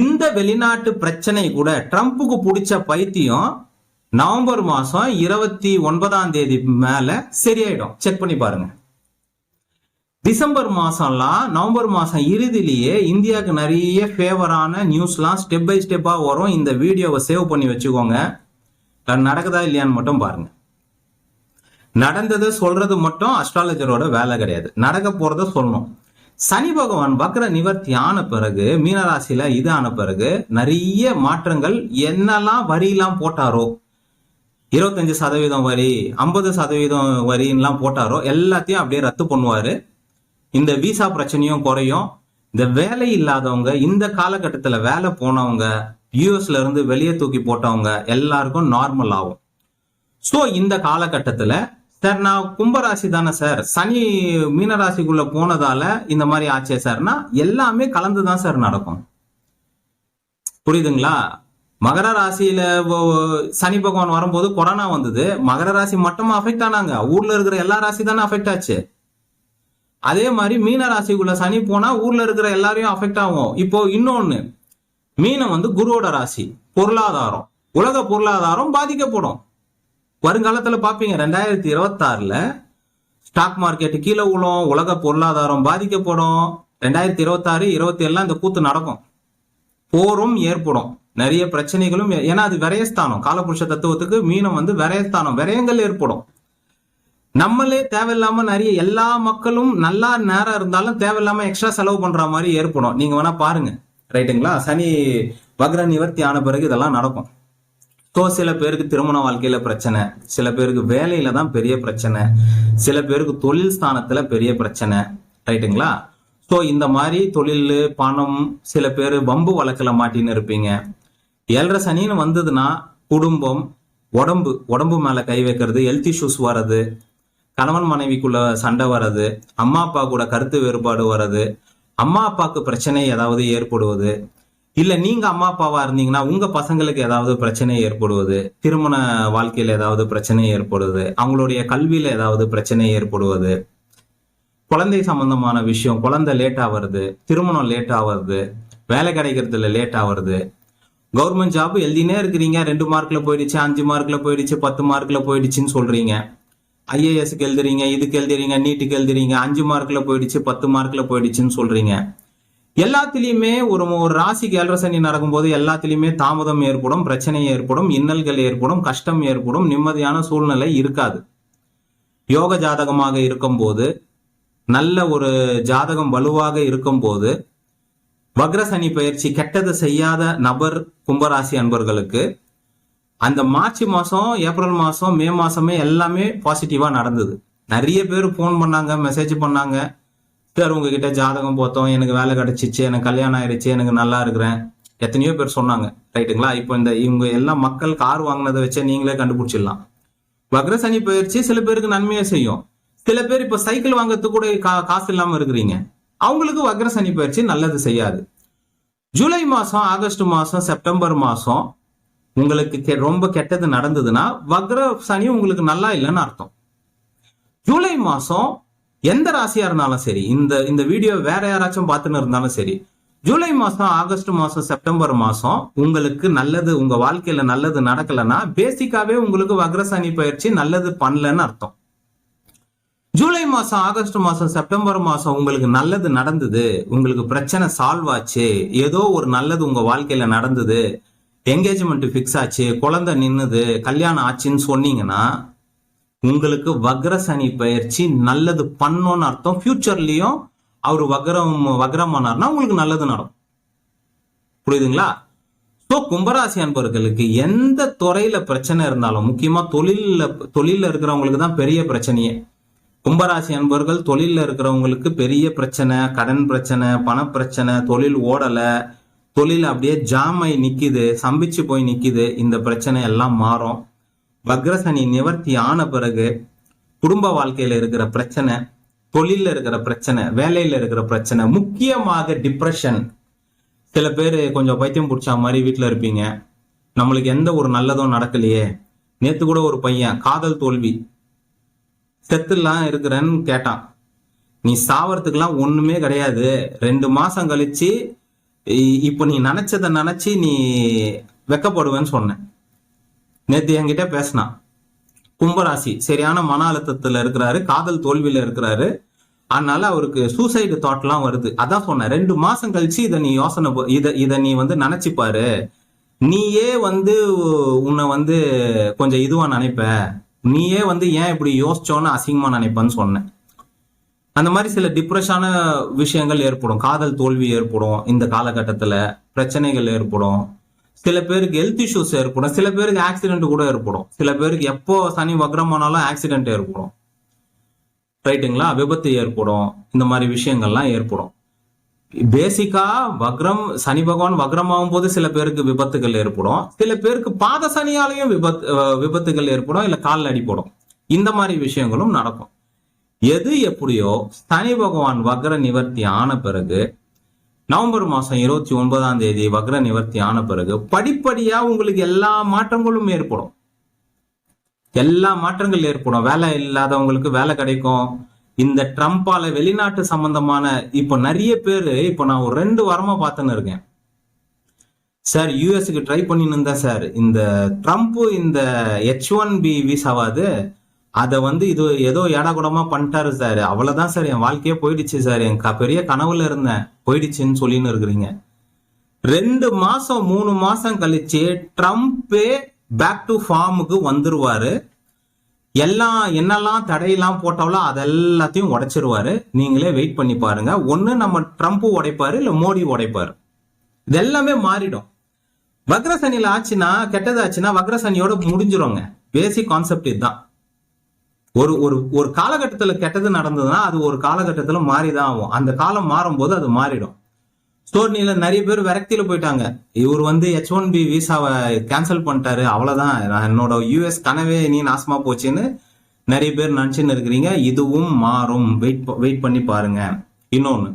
இந்த வெளிநாட்டு பிரச்சனை கூட ட்ரம்ப்புக்கு பிடிச்ச பைத்தியம் நவம்பர் மாசம் 29ஆம் தேதி மேல சரியாயிடும். செக் பண்ணி பாருங்க. டிசம்பர் மாசம்லாம், நவம்பர் மாசம் இறுதியிலேயே இந்தியாவுக்கு நிறைய ஃபேவரான நியூஸ்லாம் ஸ்டெப் பை ஸ்டெப்பா வரும். இந்த வீடியோவை சேவ் பண்ணி வச்சுக்கோங்க. நடக்குதா இல்லையான்னு மட்டும் பாருங்க. நடந்ததை சொல்றது மட்டும் அஸ்ட்ராலஜரோட வேலை கிடையாது. நடக்க போறத சொல்லணும். சனி பகவான் வக்ர நிவர்த்தி ஆன பிறகு, மீனராசியில இது ஆன பிறகு நிறைய மாற்றங்கள். என்னெல்லாம் வரியெல்லாம் போட்டாரோ, 25% வரி, 50% வரின்லாம் போட்டாரோ எல்லாத்தையும் அப்படியே ரத்து பண்ணுவாரு. இந்த விசா பிரச்சனையும் குறையும். இந்த வேலை இல்லாதவங்க, இந்த காலகட்டத்துல வேலை போனவங்க, யூஎஸ்ல இருந்து வெளியே தூக்கி போட்டவங்க எல்லாருக்கும் நார்மல் ஆகும். சோ இந்த காலகட்டத்துல சார் நான் கும்பராசி தானே சார், சனி மீனராசிக்குள்ள போனதால இந்த மாதிரி ஆச்சே சார்னா எல்லாமே கலந்துதான் சார் நடக்கும். புரியுதுங்களா? மகர ராசியில சனி பகவான் வரும்போது கொரோனா வந்தது. மகர ராசி மட்டுமா அஃபெக்ட் ஆனாங்க? ஊர்ல இருக்கிற எல்லா ராசி தானே அஃபெக்ட் ஆச்சு. அதே மாதிரி மீன ராசிக்குள்ள சனி போனா ஊர்ல இருக்கிற எல்லாரையும் அஃபெக்ட் ஆகும். இப்போ இன்னொன்னு, மீனம் வந்து குருவோட ராசி. பொருளாதாரம், உலக பொருளாதாரம் பாதிக்கப்படும். வருங்காலத்துல பாப்பீங்க 2026ல ஸ்டாக் மார்க்கெட் கீழே விழும், உலக பொருளாதாரம் பாதிக்கப்படும். 2026, 27 இந்த கூத்து நடக்கும். போரும் ஏற்படும், நிறைய பிரச்சனைகளும். ஏன்னா அது விரயஸ்தானம். காலபுருஷ தத்துவத்துக்கு மீனம் வந்து விரயஸ்தானம். விரயங்கள் ஏற்படும். நம்மளே தேவையில்லாம நிறைய, எல்லா மக்களும் நல்லா நேரம் இருந்தாலும் தேவையில்லாம எக்ஸ்ட்ரா செலவு பண்ற மாதிரி ஏற்படும். நீங்க வேணா பாருங்க. ரைட்டுங்களா? சனி வக்ர நிவர்த்தி ஆன பிறகு இதெல்லாம் நடக்கும். ஸோ சில பேருக்கு திருமண வாழ்க்கையில பிரச்சனை, சில பேருக்கு வேலையில தான் பெரிய பிரச்சனை, சில பேருக்கு தொழில் ஸ்தானத்துல பெரிய பிரச்சனை. ரைட்டுங்களா? ஸோ இந்த மாதிரி தொழில், பணம், சில பேர் வம்பு வழக்கில் மாட்டின்னு இருப்பீங்க. 7.5 சனின்னு வந்ததுன்னா குடும்பம், உடம்பு மேல கை வைக்கிறது, ஹெல்த் இஷ்யூஸ் வர்றது, கணவன் மனைவிக்குள்ள சண்டை வர்றது, அம்மா அப்பா கூட கருத்து வேறுபாடு வர்றது, அம்மா அப்பாவுக்கு பிரச்சனை ஏதாவது ஏற்படுவது, இல்ல நீங்க அம்மா அப்பாவா இருந்தீங்கன்னா உங்க பசங்களுக்கு ஏதாவது பிரச்சனை ஏற்படுவது, திருமண வாழ்க்கையில ஏதாவது பிரச்சனை ஏற்படுவது, அவங்களுடைய கல்வியில ஏதாவது பிரச்சனை ஏற்படுவது, குழந்தை சம்பந்தமான விஷயம், குழந்தை லேட் ஆகுறது, திருமணம் லேட் ஆகுறது, வேலை கிடைக்கிறதுல லேட் ஆகுறது, கவர்மெண்ட் ஜாப் எழுதினே இருக்கிறீங்க, 2 மார்க்ல போயிடுச்சு, 5 மார்க்ல போயிடுச்சு, 10 மார்க்ல போயிடுச்சுன்னு சொல்றீங்க. ஐஏஎஸ்க்கு எழுதுறீங்க, இதுக்கு எழுதுறீங்க, நீட்டுக்கு எழுதுறீங்க, 5 மார்க்ல போயிடுச்சு, 10 மார்க்ல போயிடுச்சுன்னு சொல்றீங்க. எல்லாத்திலயுமே ஒரு ராசிக்கு 7.5 சனி நடக்கும்போது எல்லாத்திலயுமே தாமதம் ஏற்படும், பிரச்சனை ஏற்படும், இன்னல்கள் ஏற்படும், கஷ்டம் ஏற்படும், நிம்மதியான சூழ்நிலை இருக்காது. யோக ஜாதகமாக இருக்கும்போது, நல்ல ஒரு ஜாதகம் வலுவாக இருக்கும்போது, வக்ரசனி பயிற்சி கெட்டது செய்யாத நபர் கும்பராசி அன்பர்களுக்கு அந்த மார்ச் மாசம், ஏப்ரல் மாசம், மே மாசமே எல்லாமே பாசிட்டிவா நடந்தது. நிறைய பேர் போன் பண்ணாங்க, மெசேஜ் பண்ணாங்க. சார் உங்ககிட்ட ஜாதகம் பார்த்தோம், எனக்கு வேலை கிடைச்சிச்சு, எனக்கு கல்யாணம் ஆயிடுச்சு, எனக்கு நல்லா இருக்கிறேன், எத்தனையோ பேர் சொன்னாங்க. ரைட்டுங்களா? இப்போ இவங்க எல்லாம் மக்கள் கார் வாங்கினதை வச்சே நீங்களே கண்டுபிடிச்சிடலாம். வக்ரசனி பயிற்சி சில பேருக்கு நன்மையை செய்யும். சில பேர் இப்ப சைக்கிள் வாங்கறதுக்கு கூட காசு இல்லாம இருக்கிறீங்க, அவங்களுக்கு வக்ரசனி பயிற்சி நல்லது செய்யாது. ஜூலை மாசம், ஆகஸ்ட் மாசம், செப்டம்பர் மாசம் உங்களுக்கு ரொம்ப கெட்டது நடந்ததுன்னா வக்ர சனி உங்களுக்கு நல்லா இல்லைன்னு அர்த்தம். ஜூலை மாசம் எந்த ராசியா இருந்தாலும் சரி, இந்த வீடியோ வேற யாராச்சும் பார்த்துன்னு இருந்தாலும் சரி, ஜூலை மாசம், ஆகஸ்ட் மாசம், செப்டம்பர் மாசம் உங்களுக்கு நல்லது, உங்க வாழ்க்கையில நல்லது நடக்கலன்னா பேசிக்காவே உங்களுக்கு வக்ரசனி பயிற்சி நல்லது பண்ணலன்னு அர்த்தம். ஜூலை மாசம், ஆகஸ்ட் மாசம், செப்டம்பர் மாசம் உங்களுக்கு நல்லது நடந்தது, உங்களுக்கு பிரச்சனை சால்வ் ஆச்சு, ஏதோ ஒரு நல்லது உங்க வாழ்க்கையில நடந்தது, என்கேஜ்மெண்ட் பிக்ஸ் ஆச்சு, குழந்தை நின்னுது, கல்யாணம் ஆச்சுன்னு சொன்னீங்கன்னா உங்களுக்கு வக்ரசனி பயிற்சி நல்லது பண்ணோன்னு அர்த்தம். ஃபியூச்சர்லயும் அவர் வக்ரமானார்னா உங்களுக்கு நல்லது நடக்கும். புரியுதுங்களா? ஸோ கும்பராசி அன்பர்களுக்கு எந்த துறையில பிரச்சனை இருந்தாலும், முக்கியமா தொழில இருக்கிறவங்களுக்கு தான் பெரிய பிரச்சனையே. கும்பராசி அன்பர்கள் தொழில இருக்கிறவங்களுக்கு பெரிய பிரச்சனை, கடன் பிரச்சனை, பண பிரச்சனை, தொழில் ஓடல, தொழில் அப்படியே ஜாம் ஆகி நிக்குது, சம்பிச்சு போய் நிக்குது. இந்த பிரச்சனை எல்லாம் மாறும். வக்ரசனி நிவர்த்தி ஆன பிறகு குடும்ப வாழ்க்கையில இருக்கிற பிரச்சனை, தொழில இருக்கிற பிரச்சனை, வேலையில இருக்கிற பிரச்சனை, முக்கியமாக டிப்ரெஷன். சில பேர் கொஞ்சம் பைத்தியம் பிடிச்ச மாதிரி வீட்டுல இருப்பீங்க, நம்மளுக்கு எந்த ஒரு நல்லதும் நடக்கலையே. நேத்து கூட ஒரு பையன் காதல் தோல்வி, செத்துலாம் இருக்கிறேன்னு கேட்டான். நீ சாவறதுக்கெல்லாம் ஒண்ணுமே கிடையாது, 2 மாசம் கழிச்சு இப்ப நீ நினைச்சத நினைச்சு நீ வெக்கப்படுவேன்னு சொன்னேன். நேத்து என்கிட்ட பேசினான். கும்பராசி சரியான மன அழுத்தத்துல இருக்கிறாரு, காதல் தோல்வியில இருக்கிறாரு, அதனால அவருக்கு சூசைடு தாட்லாம் வருது. அதான் சொன்னேன், 2 மாசம் கழிச்சு இதை நீ யோசனை இதை நீ நினைச்சு பாரு, நீயே உன்னை கொஞ்சம் இதுவா நினைப்ப, நீயே ஏன் இப்படி யோசிச்சோன்னு அசிங்கமா நினைப்பன்னு சொன்னேன். அந்த மாதிரி சில டிப்ரெஷனான விஷயங்கள் ஏற்படும், காதல் தோல்வி ஏற்படும், இந்த காலகட்டத்துல பிரச்சனைகள் ஏற்படும். சில பேருக்கு ஹெல்த் இஷ்யூஸ் ஏற்படும், சில பேருக்கு ஆக்சிடென்ட் கூட ஏற்படும், சில பேருக்கு எப்போ சனி வக்ரமானாலும் ஆக்சிடென்ட் ஏற்படும். ரைட்டுங்களா? விபத்து ஏற்படும், இந்த மாதிரி விஷயங்கள்லாம் ஏற்படும். பேசிக்கா சனி பகவான் வக்ரமாகும் போது சில பேருக்கு விபத்துகள் ஏற்படும், சில பேருக்கு பாத சனியாலையும் விபத்துகள் ஏற்படும், இல்ல காலில் அடிப்படும். இந்த மாதிரி விஷயங்களும் நடக்கும். எது எப்படியோ சனி பகவான் வக்ர நிவர்த்தி ஆன பிறகு, நவம்பர் மாசம் 29ஆம் தேதி வக்ர நிவர்த்தி ஆன பிறகு படிப்படியா உங்களுக்கு எல்லா மாற்றங்களும் ஏற்படும். எல்லா மாற்றங்கள் ஏற்படும். வேலை இல்லாதவங்களுக்கு வேலை கிடைக்கும். இந்த ட்ரம்பால வெளிநாட்டு சம்பந்தமான இப்ப நிறைய பேரு, இப்ப நான் ஒரு 2 வாரமா பார்த்துன்னு இருக்கேன். சார் யூஎஸ்க்கு ட்ரை பண்ணின்னு இருந்தேன் சார், இந்த ட்ரம்ப் இந்த H1B வீசாவாது, அதை இது ஏதோ ஏடாகுடமா பண்ணிட்டாரு சார், அவ்வளவுதான் சார், என் வாழ்க்கையே போயிடுச்சு சார், என் பெரிய கனவுல இருந்தேன் போயிடுச்சுன்னு சொல்லின்னு இருக்கிறீங்க. 2 மாசம் 3 மாசம் கழிச்சு ட்ரம்ப்பே பேக் டு ஃபார்முக்கு வந்துருவாரு. என்னெல்லாம் தடையெல்லாம் போட்டாலும் அதெல்லாத்தையும் உடைச்சிருவாரு. நீங்களே வெயிட் பண்ணி பாருங்க. ஒண்ணு நம்ம ட்ரம்ப் உடைப்பாரு, இல்ல மோடி உடைப்பாரு. இது எல்லாமே மாறிடும். வக்ரசனியில ஆச்சுன்னா, கெட்டது ஆச்சுன்னா வக்ரசனியோட முடிஞ்சிருங்க. பேசிக் கான்செப்ட் இதுதான். ஒரு காலகட்டத்துல கெட்டது நடந்ததுன்னா அது ஒரு காலகட்டத்துல மாறிதான் ஆகும். அந்த காலம் மாறும்போது அது மாறிடும். ஸ்டோர்னில நிறைய பேர் விரக்தியில போயிட்டாங்க. இவர் H1B விசாவை கேன்சல் பண்ணிட்டாரு, அவ்வளவுதான், என்னோட யூஎஸ் கனவே நீ நாசமா போச்சுன்னு நிறைய பேர் நினைச்சுன்னு இருக்கிறீங்க. இதுவும் மாறும், வெயிட் பண்ணி பாருங்க. இன்னொன்னு,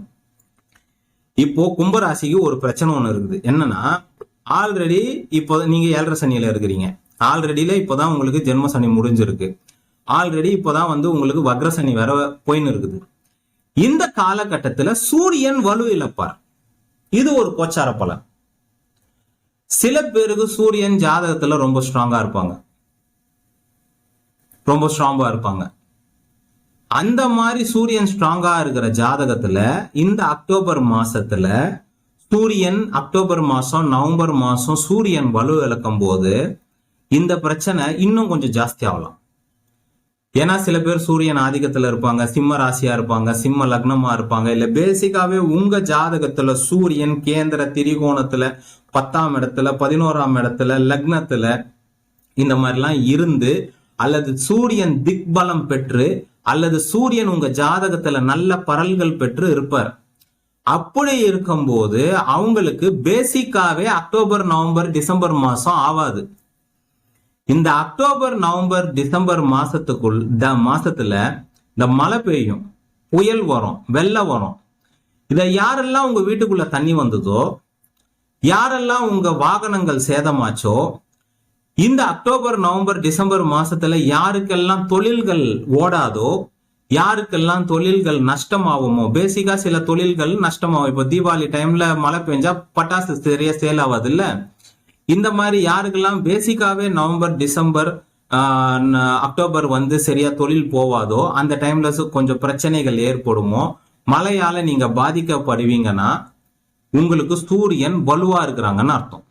இப்போ கும்பராசிக்கு ஒரு பிரச்சனை ஒண்ணு இருக்குது. என்னன்னா, ஆல்ரெடி இப்போ நீங்க 7.5 சனியில இருக்கிறீங்க. ஆல்ரெடியில இப்போதான் உங்களுக்கு ஜென்ம சனி முடிஞ்சிருக்கு. ஆல்ரெடி இப்போதான் உங்களுக்கு வக்ரசனி வேற போயின்னு இருக்குது. இந்த காலகட்டத்துல சூரியன் வலு இழப்பார். இது ஒரு கோச்சார பலன். சில பேருக்கு சூரியன் ஜாதகத்துல ரொம்ப ஸ்ட்ராங்கா இருப்பாங்க. அந்த மாதிரி சூரியன் ஸ்ட்ராங்கா இருக்கிற ஜாதகத்துல இந்த அக்டோபர் மாசத்துல சூரியன், அக்டோபர் மாசம், நவம்பர் மாசம் சூரியன் வலு இழக்கும் போது இந்த பிரச்சனை இன்னும் கொஞ்சம் ஜாஸ்தி ஆகலாம். ஏன்னா சில பேர் சூரியன் ஆதிக்கத்துல இருப்பாங்க, சிம்ம ராசியா இருப்பாங்க, சிம்ம லக்னமா இருப்பாங்க, இல்ல பேசிக்காவே உங்க ஜாதகத்துல சூரியன் கேந்திர திரிகோணத்துல 10ஆம் இடத்துல 11ஆம் இடத்துல லக்னத்துல இந்த மாதிரிலாம் இருந்து, அல்லது சூரியன் திக்பலம் பெற்று, அல்லது சூரியன் உங்க ஜாதகத்துல நல்ல பரல்கள் பெற்று இருப்பார். அப்படி இருக்கும்போது அவங்களுக்கு பேசிக்காவே அக்டோபர் நவம்பர் டிசம்பர் மாசம் ஆவாது. இந்த அக்டோபர் நவம்பர் டிசம்பர் மாசத்துல இந்த மழை பெய்யும், புயல் வரும், வெள்ளம் வரும். இதை யாரெல்லாம் உங்க வீட்டுக்குள்ள தண்ணி வந்ததோ, யாரெல்லாம் உங்க வாகனங்கள் சேதமாச்சோ, இந்த அக்டோபர் நவம்பர் டிசம்பர் மாசத்துல யாருக்கெல்லாம் தொழில்கள் ஓடாதோ, யாருக்கெல்லாம் தொழில்கள் நஷ்டமாகுமோ, பேசிக்கா சில தொழில்கள் நஷ்டமாகும். இப்போ தீபாவளி டைம்ல மழை பெஞ்சா பட்டாசு சரியா சேல் ஆகாது இல்ல, இந்த மாதிரி யாருக்கெல்லாம் பேசிக்காவே நவம்பர் டிசம்பர் அக்டோபர் சரியா தொழில் போவாதோ, அந்த டைம்ல கொஞ்சம் பிரச்சனைகள் ஏற்படுமோ, மழையால நீங்க பாதிக்கப்படுவீங்கன்னா உங்களுக்கு சூரியன் வலுவா இருக்கிறாங்கன்னு அர்த்தம்.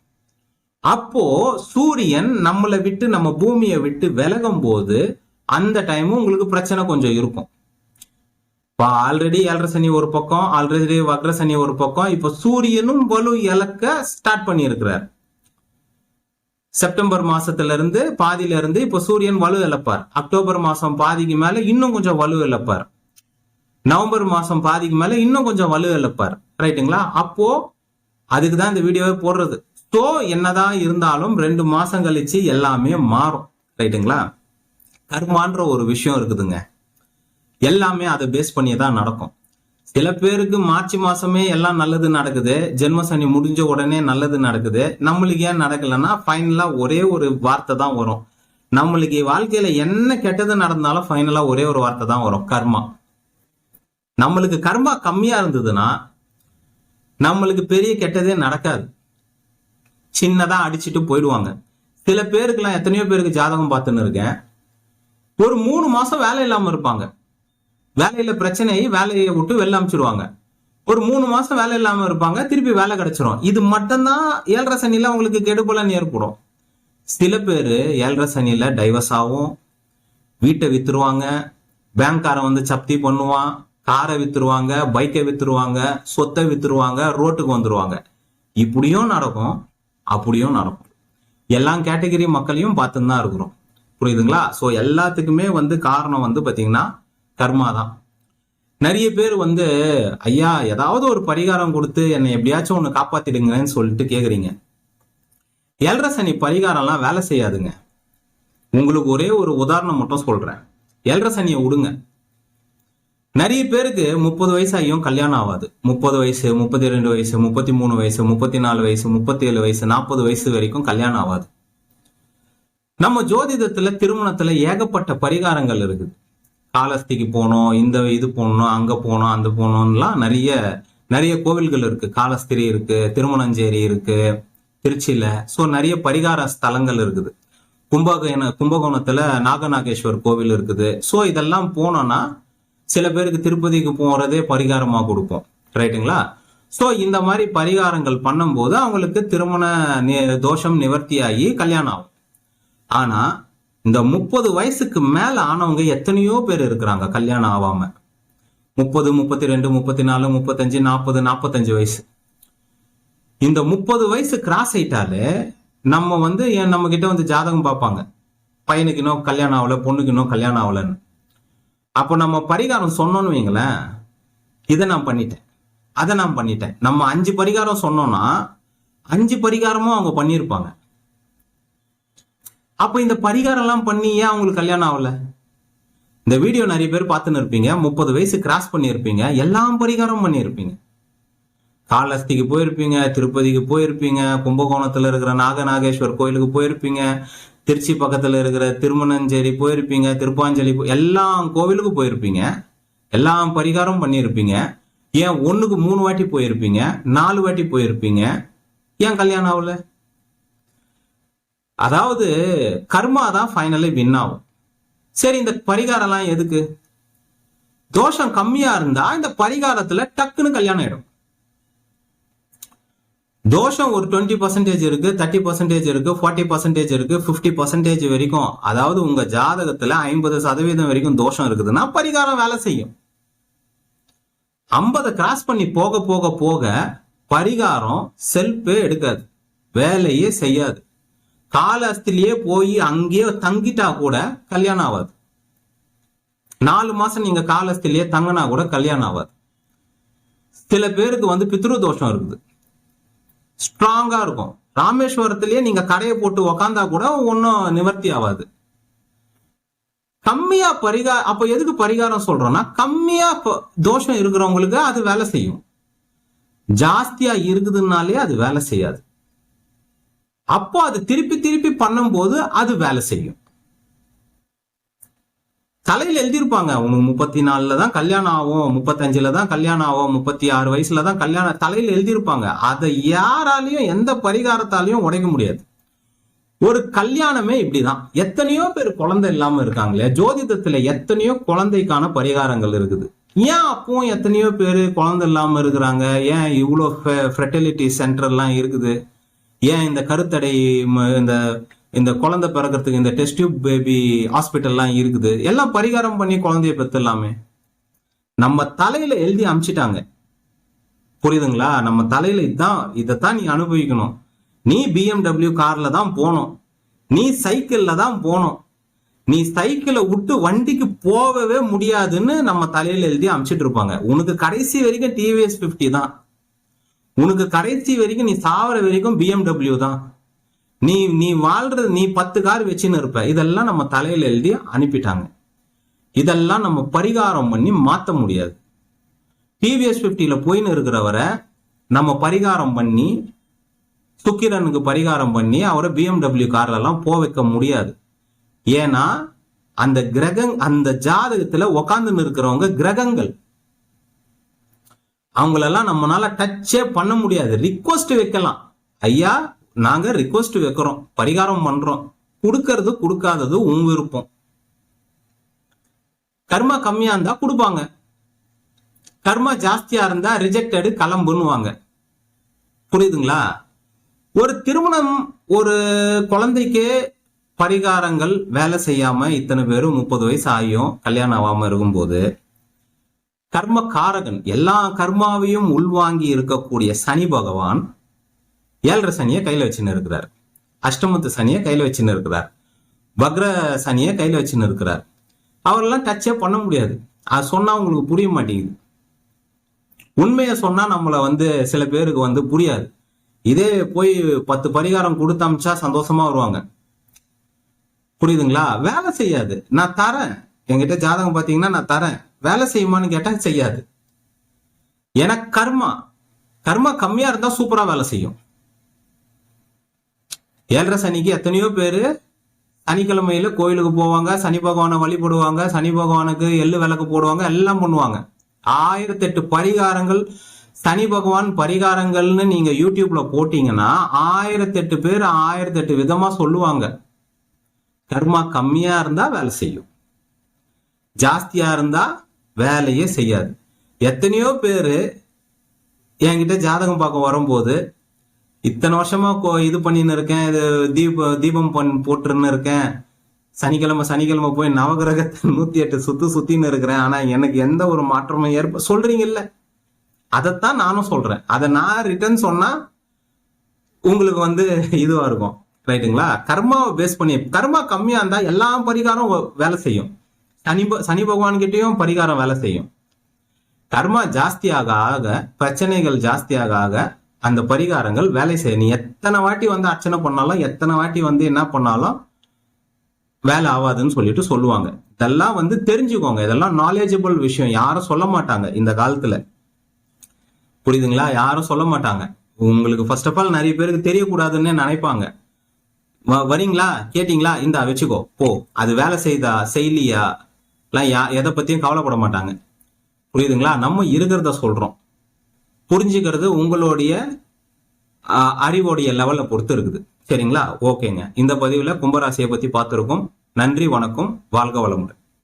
அப்போ சூரியன் நம்மளை விட்டு, நம்ம பூமியை விட்டு விலகும் போது அந்த டைமும் உங்களுக்கு பிரச்சனை கொஞ்சம் இருக்கும். இப்போ ஆல்ரெடி 7.5 சனி ஒரு பக்கம், ஆல்ரெடி வக்ர சனி ஒரு பக்கம், இப்போ சூரியனும் வலு இழக்க ஸ்டார்ட் பண்ணி இருக்கிறார். செப்டம்பர் மாசத்துல இருந்து பாதியில இருந்து இப்போ சூரியன் வலு இழப்பார். அக்டோபர் மாசம் பாதிக்கு மேல இன்னும் கொஞ்சம் வலு இழப்பார். நவம்பர் மாசம் பாதிக்கு மேல இன்னும் கொஞ்சம் வலு இழப்பார். ரைட்டுங்களா? அப்போ அதுக்கு தான் இந்த வீடியோவை போடுறது. ஸோ என்னதான் இருந்தாலும் 2 மாசம் கழிச்சு எல்லாமே மாறும். ரைட்டுங்களா? கர்மான்ற ஒரு விஷயம் இருக்குதுங்க, எல்லாமே அதை பேஸ் பண்ணி தான் நடக்கும். சில பேருக்கு மார்ச் மாசமே எல்லாம் நல்லது நடக்குது, ஜென்ம சனி முடிஞ்ச உடனே நல்லது நடக்குது. நம்மளுக்கு ஏன் நடக்கலன்னா ஃபைனலா ஒரே ஒரு வார்த்தை தான் வரும். நம்மளுக்கு வாழ்க்கையில என்ன கெட்டது நடந்தாலும் ஃபைனலா ஒரே ஒரு வார்த்தை தான் வரும், கர்மா. நம்மளுக்கு கர்மா கம்மியா இருந்ததுன்னா நம்மளுக்கு பெரிய கெட்டதே நடக்காது, சின்னதா அடிச்சுட்டு போயிடுவாங்க. சில பேருக்குலாம், எத்தனையோ பேருக்கு ஜாதகம் பார்த்துன்னு இருக்கேன், ஒரு 3 மாசம் வேலை இல்லாம இருப்பாங்க. வேலையில பிரச்சனை, வேலையை விட்டு வெளில அனுப்பிச்சிடுவாங்க. ஒரு 3 மாசம் வேலை இல்லாம இருப்பாங்க, திருப்பி வேலை கிடைச்சிரும். இது மட்டும்தான் 7.5 சனியில அவங்களுக்கு கெடுபலன் ஏற்படும். சில பேரு 7.5 சனியில டைவர்ஸ் ஆகும், வீட்டை வித்துருவாங்க, பேங்க்காரன் சப்தி பண்ணுவான், காரை வித்துருவாங்க, பைக்கை வித்துருவாங்க, சொத்தை வித்துருவாங்க, ரோட்டுக்கு வந்துருவாங்க. இப்படியும் நடக்கும், அப்படியும் நடக்கும். எல்லா கேட்டகரி மக்களையும் பார்த்துன்னு தான் இருக்கிறோம். புரியுதுங்களா? ஸோ எல்லாத்துக்குமே காரணம் பாத்தீங்கன்னா கர்மா தான். நிறைய பேர் ஐயா ஏதாவது ஒரு பரிகாரம் கொடுத்து என்னை எப்படியாச்சும் ஒன்று காப்பாத்திடுங்கன்னு சொல்லிட்டு கேக்குறீங்க. 7.5 சனி பரிகாரம்லாம் வேலை செய்யாதுங்க. உங்களுக்கு ஒரே ஒரு உதாரணம் மட்டும் சொல்றேன். 7.5 சனியை விடுங்க. நிறைய பேருக்கு 30 வயசு ஆகியும் கல்யாணம் ஆகாது. 30 வயசு, 32 வயசு, 33 வயசு, 34 வயசு, 37 வயசு, 40 வயசு வரைக்கும் கல்யாணம் ஆகாது. நம்ம ஜோதிடத்துல திருமணத்துல ஏகப்பட்ட பரிகாரங்கள் இருக்குது. காலஸ்திக்கு போனோம், இந்த இது போனோம், அங்க போனோம், அந்த போனோம்லாம் நிறைய கோவில்கள் இருக்கு. காலஸ்திரி இருக்கு, திருமணஞ்சேரி இருக்கு திருச்சியில. ஸோ நிறைய பரிகார ஸ்தலங்கள் இருக்குது. கும்பகோணத்துல நாகநாகேஸ்வர் கோவில் இருக்குது. ஸோ இதெல்லாம் போனோம்னா சில பேருக்கு திருப்பதிக்கு போறதே பரிகாரமா கொடுப்போம். ரைட்டுங்களா? ஸோ இந்த மாதிரி பரிகாரங்கள் பண்ணும்போது அவங்களுக்கு திருமண தோஷம் நிவர்த்தியாகி கல்யாணம் ஆகும். ஆனா இந்த 30 வயசுக்கு மேல ஆனவங்க எத்தனையோ பேர் இருக்கிறாங்க கல்யாணம் ஆகாம. 30, 32, 34, 35, 40, 45 வயசு. இந்த 30 வயசு கிராஸ் ஆயிட்டாலே நம்ம நம்ம கிட்ட ஜாதகம் பார்ப்பாங்க, பையனுக்கு இன்னும் கல்யாணம் ஆகல, பொண்ணுக்கு இன்னும் கல்யாணம் ஆகலன்னு. அப்போ நம்ம பரிகாரம் சொன்னோன்னு வைங்களேன், இதை நான் பண்ணிட்டேன், அதை நான் பண்ணிட்டேன். நம்ம 5 பரிகாரம் சொன்னோம்னா 5 பரிகாரமும் அவங்க பண்ணியிருப்பாங்க. அப்ப இந்த பரிகாரம் எல்லாம் பண்ணி ஏன் அவங்களுக்கு கல்யாணம் ஆகல? இந்த வீடியோ நிறைய பேர் பார்த்துன்னு இருப்பீங்க, 30 வயசு கிராஸ் பண்ணியிருப்பீங்க, எல்லாம் பரிகாரம் பண்ணியிருப்பீங்க. காலஸ்திக்கு போயிருப்பீங்க, திருப்பதிக்கு போயிருப்பீங்க, கும்பகோணத்துல இருக்கிற நாகநாகேஸ்வர் கோயிலுக்கு போயிருப்பீங்க, திருச்சி பக்கத்துல இருக்கிற திருமணஞ்சேரி போயிருப்பீங்க, திருப்பாஞ்சலி, எல்லா கோவிலுக்கு போயிருப்பீங்க, எல்லாம் பரிகாரம் பண்ணியிருப்பீங்க. ஏன் 1க்கு 3 வாட்டி போயிருப்பீங்க, 4 வாட்டி போயிருப்பீங்க, ஏன் கல்யாணம் ஆகல? அதாவது கர்மா தான் ஃபைனலி வின் ஆகும். சரி, இந்த பரிகாரம் எல்லாம் எதுக்கு? தோஷம் கம்மியா இருந்தா இந்த பரிகாரத்துல டக்குன்னு கல்யாணம் ஆயிடும். தோஷம் ஒரு 20% இருக்கு, 30% இருக்கு, 40% இருக்கு, 50% வரைக்கும், அதாவது உங்க ஜாதகத்துல 50% வரைக்கும் தோஷம் இருக்குதுன்னா பரிகாரம் வேலை செய்யும். 50 கிராஸ் பண்ணி போக போக போக பரிகாரம் செல்ஃபே எடுக்காது, வேலையே செய்யாது. காலஸ்திலேயே போய் அங்கேயே தங்கிட்டா கூட கல்யாணம் ஆகாது. 4 மாசம் நீங்க காலஸ்திலேயே தங்கினா கூட கல்யாணம் ஆகாது. சில பேருக்கு வந்து பித்ரு தோஷம் இருக்குது, ஸ்ட்ராங்கா இருக்கும். ராமேஸ்வரத்திலேயே நீங்க கடையை போட்டு உக்காந்தா கூட ஒன்னும் நிவர்த்தி ஆகாது. கம்மியா அப்ப எதுக்கு பரிகாரம் சொல்றோம்னா, கம்மியா தோஷம் இருக்கிறவங்களுக்கு அது வேலை செய்யும். ஜாஸ்தியா இருக்குதுன்னாலே அது வேலை செய்யாது. அப்போ அது திருப்பி திருப்பி பண்ணும்போது அது வேலை செய்யும். தலையில எழுதியிருப்பாங்க, உனக்கு 34 தான் கல்யாணம் ஆகும், 35 தான் கல்யாணம் ஆகும், 36 வயசுல தான் கல்யாணம், தலையில எழுதியிருப்பாங்க. அதை யாராலையும் எந்த பரிகாரத்தாலையும் உடைக்க முடியாது. ஒரு கல்யாணமே இப்படிதான். எத்தனையோ பேர் குழந்தை இல்லாம இருக்காங்களே, ஜோதிடத்துல எத்தனையோ குழந்தைக்கான பரிகாரங்கள் இருக்குது. ஏன் அப்பவும் எத்தனையோ பேர் குழந்தை இல்லாம இருக்கிறாங்க? ஏன் இவ்வளோ ஃபெர்டிலிட்டி சென்டர் எல்லாம் இருக்குது? ஏன் இந்த கருத்தடை, இந்த குழந்தை பிறக்கிறதுக்கு இந்த டெஸ்ட் டியூப் பேபி ஹாஸ்பிட்டல்லாம் இருக்குது? எல்லாம் பரிகாரம் பண்ணி குழந்தைய பெற்றுலாமே. நம்ம தலையில எழுதி அமிச்சிட்டாங்க, புரியுதுங்களா? நம்ம தலையில இதைத்தான் நீ அனுபவிக்கணும். நீ BMW கார்ல தான் போனோம், நீ சைக்கிள்ல தான் போனோம், நீ சைக்கிளை விட்டு வண்டிக்கு போகவே முடியாதுன்னு நம்ம தலையில எழுதி அமிச்சிட்டு இருப்பாங்க. உனக்கு கடைசி வரைக்கும் TVS 50 தான், உனக்கு கடைசி வரைக்கும் நீ சாவர வரைக்கும் BMW தான். நீ வாழ்றது, நீ 10 கார் வச்சுன்னு இருப்ப. இதெல்லாம் நம்ம தலையில எழுதி அனுப்பிட்டாங்க. இதெல்லாம் நம்ம பரிகாரம் பண்ணி மாத்த முடியாது. TVS 50ல போயின்னு இருக்கிறவரை நம்ம பரிகாரம் பண்ணி, சுக்கிரனுக்கு பரிகாரம் பண்ணி அவரை BMW கார்ல எல்லாம் போக வைக்க முடியாது. ஏன்னா அந்த அந்த ஜாதகத்துல உக்காந்துன்னு இருக்கிறவங்க கிரகங்கள், அவங்களெல்லாம் நம்மளால டச்சே பண்ண முடியாது. ரிக்வஸ்ட் வைக்கலாம், ஐயா நாங்க ரிக்வஸ்ட் வைக்கிறோம், பரிகாரம் பண்றோம், கொடுக்கறது கொடுக்காதது உன் விருப்பம். கர்மா கம்மியா இருந்தா கொடுப்பாங்க, கர்மா ஜாஸ்தியா இருந்தா ரிஜெக்டடு கிளம்புன்னுவாங்க. புரியுதுங்களா? ஒரு திருமணம், ஒரு குழந்தைக்கே பரிகாரங்கள் வேலை செய்யாம இத்தனை பேரும் 30 வயசு ஆகியும் கல்யாணம் ஆகாம இருக்கும்போது, கர்ம காரகன், எல்லா கர்மாவையும் உள்வாங்கி இருக்கக்கூடிய சனி பகவான் 7.5 சனியை கையில வச்சுன்னு இருக்கிறார், அஷ்டமத்து சனியை கையில வச்சுன்னு இருக்கிறார், வக்ர சனியை கையில வச்சுன்னு இருக்கிறார். அவரெல்லாம் டச்சே பண்ண முடியாது. அது சொன்னா உங்களுக்கு புரிய மாட்டேங்குது. உண்மையை சொன்னா நம்மள சில பேருக்கு புரியாது. இதே போய் 10 பரிகாரம் கொடுத்து அமிச்சா சந்தோஷமா வருவாங்க. புரியுதுங்களா? வேலை செய்யாது. நான் தரேன், என்கிட்ட ஜாதகம் பாத்தீங்கன்னா நான் தரேன், வேலை செய்யுமான்னு கேட்டா செய்யாது. எனக்கு கர்மா கம்மியா இருந்தா சூப்பரா வேலை செய்யும். 7.5 சனிக்கு எத்தனையோ பேரு சனிக்கிழமையில கோயிலுக்கு போவாங்க, சனி பகவானை வழிபடுவாங்க, சனி பகவானுக்கு எள்ளு விளக்கு போடுவாங்க, எல்லாம் பண்ணுவாங்க. 1008 பரிகாரங்கள், சனி பகவான் பரிகாரங்கள்னு நீங்க யூடியூப்ல போட்டீங்கன்னா 1008 பேர் 1008 விதமா சொல்லுவாங்க. கர்மா கம்மியா இருந்தா வேலை செய்யும், ஜாஸ்தியா இருந்தா வேலையே செய்யாது. எத்தனையோ பேரு என்கிட்ட ஜாதகம் பார்க்க வரும்போது, இத்தனை வருஷமா இது பண்ணின்னு இருக்கேன், இது தீபம் போட்டுன்னு இருக்கேன், சனிக்கிழமை போய் நவகிரகத்தை 108 சுத்தின்னு இருக்கிறேன், ஆனா எனக்கு எந்த ஒரு மாற்றமும் சொல்றீங்கல்ல, அதைத்தான் நானும் சொல்றேன். அதை நான் ரிட்டர்ன் சொன்னா உங்களுக்கு இதுவா இருக்கும், ரைட்டுங்களா? கர்மாவை பேஸ் பண்ணி, கர்மா கம்மியா இருந்தா எல்லா பரிகாரம் வேலை செய்யும். சனி பகவான் கிட்டயும் பரிகாரம் வேலை செய்யும். கர்மா ஜாஸ்தியாக ஆக, பிரச்சனைகள் ஜாஸ்தியாக ஆக அந்த பரிகாரங்கள் வேலை செய்யும். நீ எத்தனை வாட்டி அர்ச்சனை பண்ணாலும், எத்தனை வாட்டி என்ன பண்ணாலும் வேலை ஆகாதுன்னு சொல்லிட்டு சொல்லுவாங்க. இதெல்லாம் தெரிஞ்சுக்கோங்க. இதெல்லாம் நாலேஜபிள் விஷயம், யாரும் சொல்ல மாட்டாங்க இந்த காலத்துல. புரியுதுங்களா? யாரும் சொல்ல மாட்டாங்க. உங்களுக்கு ஃபர்ஸ்ட் ஆஃப் ஆல் நிறைய பேருக்கு தெரியக்கூடாதுன்னு நினைப்பாங்க. வரீங்களா, கேட்டீங்களா, இந்தா வச்சுக்கோ போ, அது வேலை செய்யலையா எதை பத்தியும் கவலைப்பட மாட்டாங்க. புரியுதுங்களா? நம்ம இருக்கிறத சொல்றோம். புரிஞ்சுக்கிறது உங்களுடைய அறிவோடைய லெவல்ல பொறுத்து இருக்குது. சரிங்களா? ஓகேங்க. இந்த பதிவுல கும்பராசியை பத்தி பார்த்திருக்கோம். நன்றி, வணக்கம், வாழ்க வளமுடன்.